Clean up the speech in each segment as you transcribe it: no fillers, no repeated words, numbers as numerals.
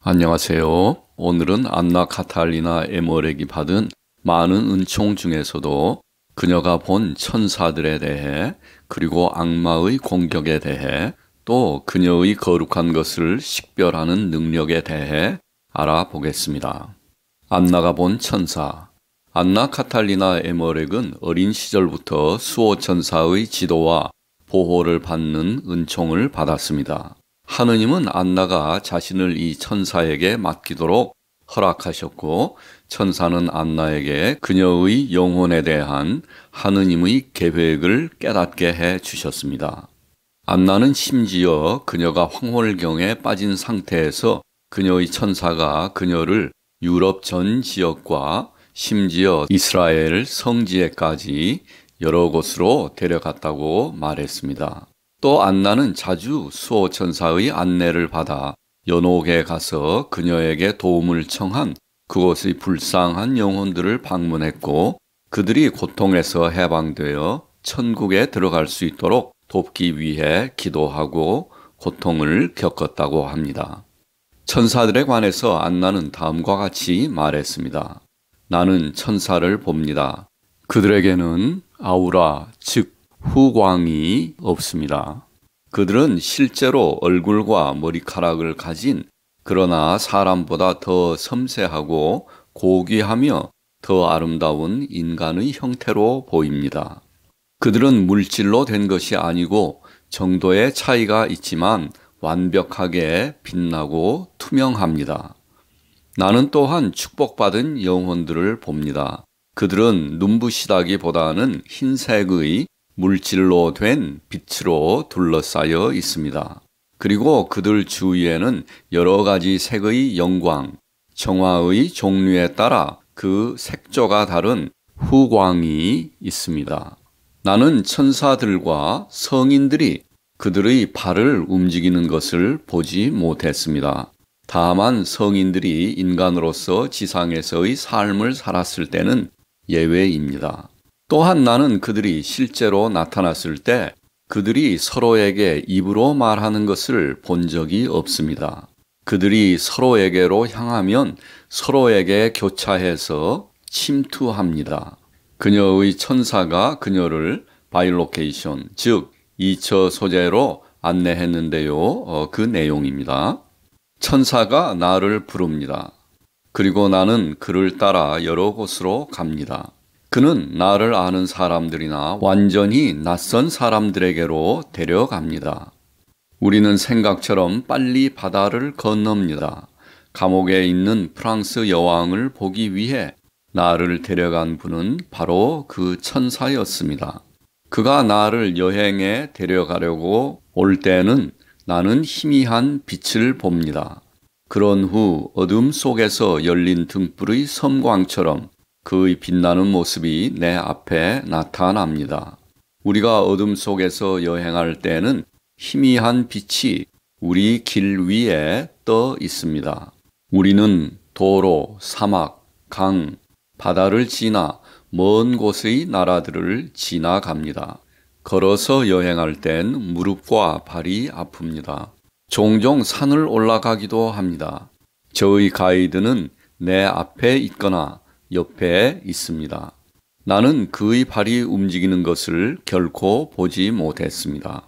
안녕하세요. 오늘은 안나 카탈리나 에머렉이 받은 많은 은총 중에서도 그녀가 본 천사들에 대해, 그리고 악마의 공격에 대해, 또 그녀의 거룩한 것을 식별하는 능력에 대해 알아보겠습니다. 안나가 본 천사. 안나 카탈리나 에머렉은 어린 시절부터 수호천사의 지도와 보호를 받는 은총을 받았습니다. 하느님은 안나가 자신을 이 천사에게 맡기도록 허락하셨고, 천사는 안나에게 그녀의 영혼에 대한 하느님의 계획을 깨닫게 해 주셨습니다. 안나는 심지어 그녀가 황홀경에 빠진 상태에서 그녀의 천사가 그녀를 유럽 전 지역과 심지어 이스라엘 성지에까지 여러 곳으로 데려갔다고 말했습니다. 또 안나는 자주 수호천사의 안내를 받아 연옥에 가서 그녀에게 도움을 청한 그곳의 불쌍한 영혼들을 방문했고, 그들이 고통에서 해방되어 천국에 들어갈 수 있도록 돕기 위해 기도하고 고통을 겪었다고 합니다. 천사들에 관해서 안나는 다음과 같이 말했습니다. 나는 천사를 봅니다. 그들에게는 아우라, 즉 후광이 없습니다. 그들은 실제로 얼굴과 머리카락을 가진, 그러나 사람보다 더 섬세하고 고귀하며 더 아름다운 인간의 형태로 보입니다. 그들은 물질로 된 것이 아니고 정도의 차이가 있지만 완벽하게 빛나고 투명합니다. 나는 또한 축복받은 영혼들을 봅니다. 그들은 눈부시다기보다는 흰색의 물질로 된 빛으로 둘러싸여 있습니다. 그리고 그들 주위에는 여러 가지 색의 영광, 정화의 종류에 따라 그 색조가 다른 후광이 있습니다. 나는 천사들과 성인들이 그들의 발을 움직이는 것을 보지 못했습니다. 다만 성인들이 인간으로서 지상에서의 삶을 살았을 때는 예외입니다. 또한 나는 그들이 실제로 나타났을 때 그들이 서로에게 입으로 말하는 것을 본 적이 없습니다. 그들이 서로에게로 향하면 서로에게 교차해서 침투합니다. 그녀의 천사가 그녀를 바이로케이션, 즉 이처 소재로 안내했는데요. 그 내용입니다. 천사가 나를 부릅니다. 그리고 나는 그를 따라 여러 곳으로 갑니다. 그는 나를 아는 사람들이나 완전히 낯선 사람들에게로 데려갑니다. 우리는 생각처럼 빨리 바다를 건넙니다. 감옥에 있는 프랑스 여왕을 보기 위해 나를 데려간 분은 바로 그 천사였습니다. 그가 나를 여행에 데려가려고 올 때는 나는 희미한 빛을 봅니다. 그런 후 어둠 속에서 열린 등불의 섬광처럼 그의 빛나는 모습이 내 앞에 나타납니다. 우리가 어둠 속에서 여행할 때는 희미한 빛이 우리 길 위에 떠 있습니다. 우리는 도로, 사막, 강, 바다를 지나 먼 곳의 나라들을 지나갑니다. 걸어서 여행할 땐 무릎과 발이 아픕니다. 종종 산을 올라가기도 합니다. 저의 가이드는 내 앞에 있거나 옆에 있습니다. 나는 그의 발이 움직이는 것을 결코 보지 못했습니다.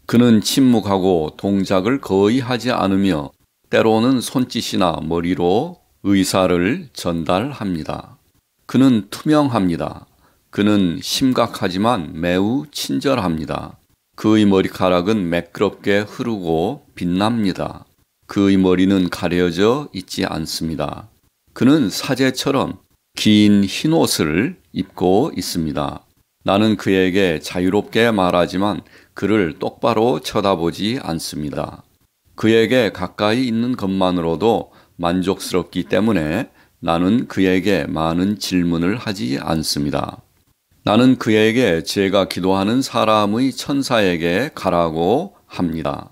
그는 침묵하고 동작을 거의 하지 않으며 때로는 손짓이나 머리로 의사를 전달합니다. 그는 투명합니다. 그는 심각하지만 매우 친절합니다. 그의 머리카락은 매끄럽게 흐르고 빛납니다. 그의 머리는 가려져 있지 않습니다. 그는 사제처럼 긴 흰 옷을 입고 있습니다. 나는 그에게 자유롭게 말하지만 그를 똑바로 쳐다보지 않습니다. 그에게 가까이 있는 것만으로도 만족스럽기 때문에 나는 그에게 많은 질문을 하지 않습니다. 나는 그에게 제가 기도하는 사람의 천사에게 가라고 합니다.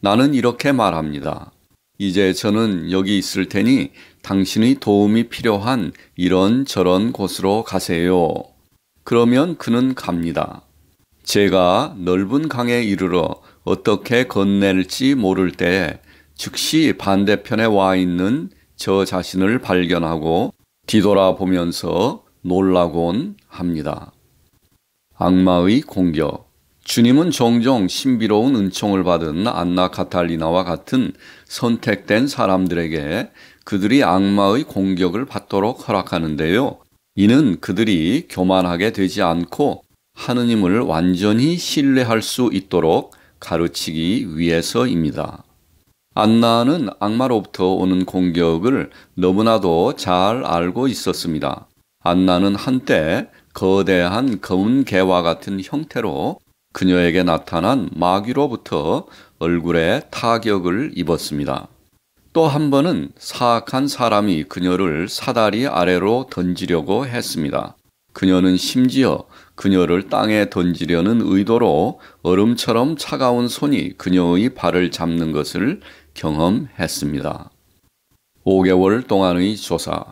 나는 이렇게 말합니다. 이제 저는 여기 있을 테니 당신의 도움이 필요한 이런저런 곳으로 가세요. 그러면 그는 갑니다. 제가 넓은 강에 이르러 어떻게 건넬지 모를 때 즉시 반대편에 와 있는 저 자신을 발견하고 뒤돌아보면서 놀라곤 합니다. 악마의 공격. 주님은 종종 신비로운 은총을 받은 안나 카탈리나와 같은 선택된 사람들에게 그들이 악마의 공격을 받도록 허락하는데요. 이는 그들이 교만하게 되지 않고 하느님을 완전히 신뢰할 수 있도록 가르치기 위해서입니다. 안나는 악마로부터 오는 공격을 너무나도 잘 알고 있었습니다. 안나는 한때 거대한 검은 개와 같은 형태로 그녀에게 나타난 마귀로부터 얼굴에 타격을 입었습니다. 또 한 번은 사악한 사람이 그녀를 사다리 아래로 던지려고 했습니다. 그녀는 심지어 그녀를 땅에 던지려는 의도로 얼음처럼 차가운 손이 그녀의 발을 잡는 것을 경험했습니다. 5개월 동안의 조사.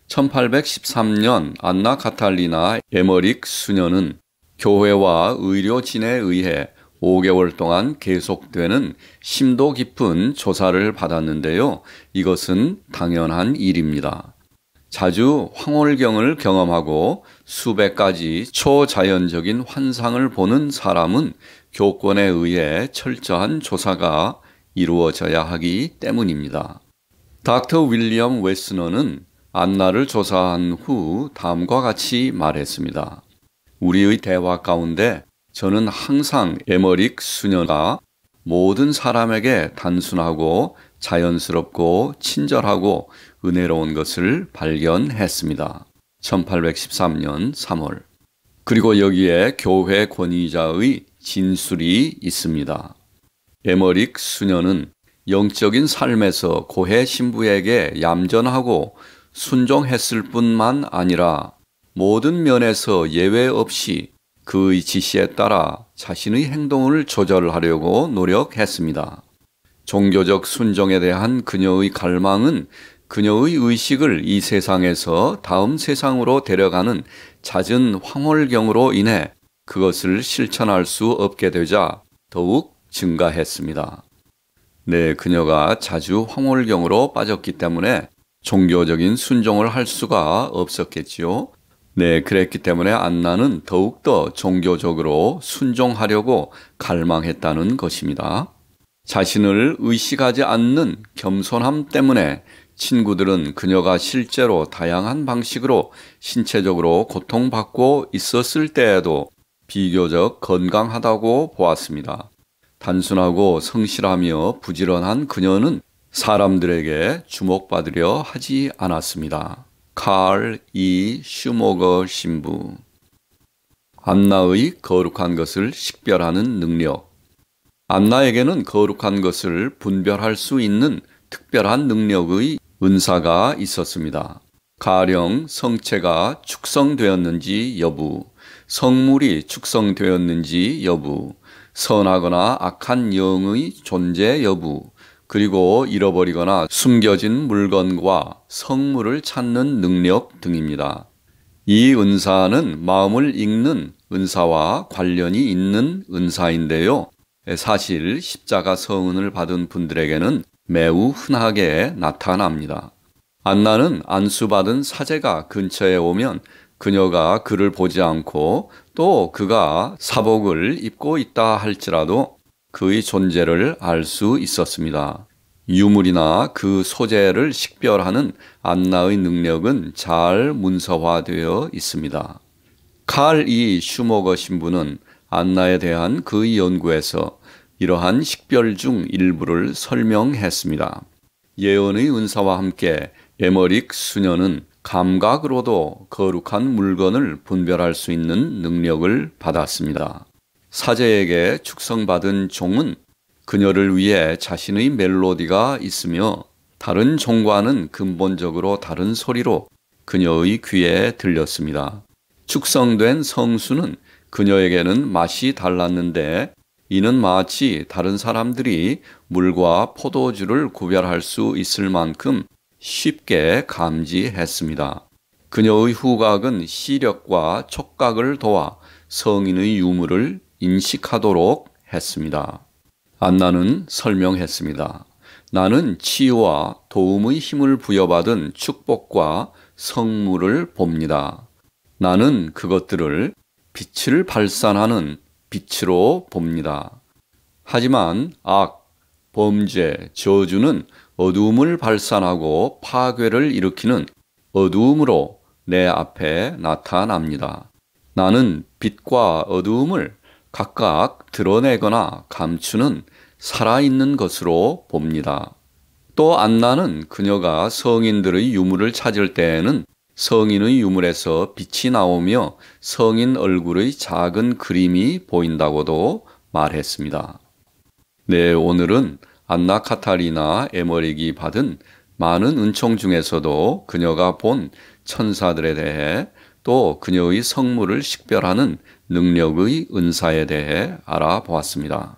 1813년 안나 카탈리나 에머릭 수녀는 교회와 의료진에 의해 5개월 동안 계속되는 심도 깊은 조사를 받았는데요. 이것은 당연한 일입니다. 자주 황홀경을 경험하고 수백 가지 초자연적인 환상을 보는 사람은 교권에 의해 철저한 조사가 이루어져야 하기 때문입니다. 닥터 윌리엄 웨스너는 안나를 조사한 후 다음과 같이 말했습니다. 우리의 대화 가운데 저는 항상 에머릭 수녀가 모든 사람에게 단순하고 자연스럽고 친절하고 은혜로운 것을 발견했습니다. 1813년 3월. 그리고 여기에 교회 권위자의 진술이 있습니다. 에머릭 수녀는 영적인 삶에서 고해 신부에게 얌전하고 순종했을 뿐만 아니라 모든 면에서 예외 없이 그의 지시에 따라 자신의 행동을 조절하려고 노력했습니다. 종교적 순종에 대한 그녀의 갈망은 그녀의 의식을 이 세상에서 다음 세상으로 데려가는 잦은 황홀경으로 인해 그것을 실천할 수 없게 되자 더욱 증가했습니다. 네, 그녀가 자주 황홀경으로 빠졌기 때문에 종교적인 순종을 할 수가 없었겠지요. 네, 그랬기 때문에 안나는 더욱더 종교적으로 순종하려고 갈망했다는 것입니다. 자신을 의식하지 않는 겸손함 때문에 친구들은 그녀가 실제로 다양한 방식으로 신체적으로 고통받고 있었을 때에도 비교적 건강하다고 보았습니다. 단순하고 성실하며 부지런한 그녀는 사람들에게 주목받으려 하지 않았습니다. 칼 E. 슈모거 신부. 안나의 거룩한 것을 식별하는 능력. 안나에게는 거룩한 것을 분별할 수 있는 특별한 능력의 은사가 있었습니다. 가령 성체가 축성되었는지 여부, 성물이 축성되었는지 여부, 선하거나 악한 영의 존재 여부, 그리고 잃어버리거나 숨겨진 물건과 성물을 찾는 능력 등입니다. 이 은사는 마음을 읽는 은사와 관련이 있는 은사인데요. 사실 십자가 성은을 받은 분들에게는 매우 흔하게 나타납니다. 안나는 안수받은 사제가 근처에 오면 그녀가 그를 보지 않고 또 그가 사복을 입고 있다 할지라도 그의 존재를 알 수 있었습니다. 유물이나 그 소재를 식별하는 안나의 능력은 잘 문서화되어 있습니다. 칼 E. 슈모거 신부는 안나에 대한 그의 연구에서 이러한 식별 중 일부를 설명했습니다. 예언의 은사와 함께 에머릭 수녀는 감각으로도 거룩한 물건을 분별할 수 있는 능력을 받았습니다. 사제에게 축성받은 종은 그녀를 위해 자신의 멜로디가 있으며 다른 종과는 근본적으로 다른 소리로 그녀의 귀에 들렸습니다. 축성된 성수는 그녀에게는 맛이 달랐는데 이는 마치 다른 사람들이 물과 포도주를 구별할 수 있을 만큼 쉽게 감지했습니다. 그녀의 후각은 시력과 촉각을 도와 성인의 유물을 인식하도록 했습니다. 안나는 설명했습니다. 나는 치유와 도움의 힘을 부여받은 축복과 성물을 봅니다. 나는 그것들을 빛을 발산하는 빛으로 봅니다. 하지만 악, 범죄, 저주는 어두움을 발산하고 파괴를 일으키는 어두움으로 내 앞에 나타납니다. 나는 빛과 어두움을 각각 드러내거나 감추는 살아있는 것으로 봅니다. 또 안나는 그녀가 성인들의 유물을 찾을 때에는 성인의 유물에서 빛이 나오며 성인 얼굴의 작은 그림이 보인다고도 말했습니다. 네, 오늘은 안나 카탈리나 에머릭이 받은 많은 은총 중에서도 그녀가 본 천사들에 대해 또 그녀의 성물을 식별하는 능력의 은사에 대해 알아보았습니다.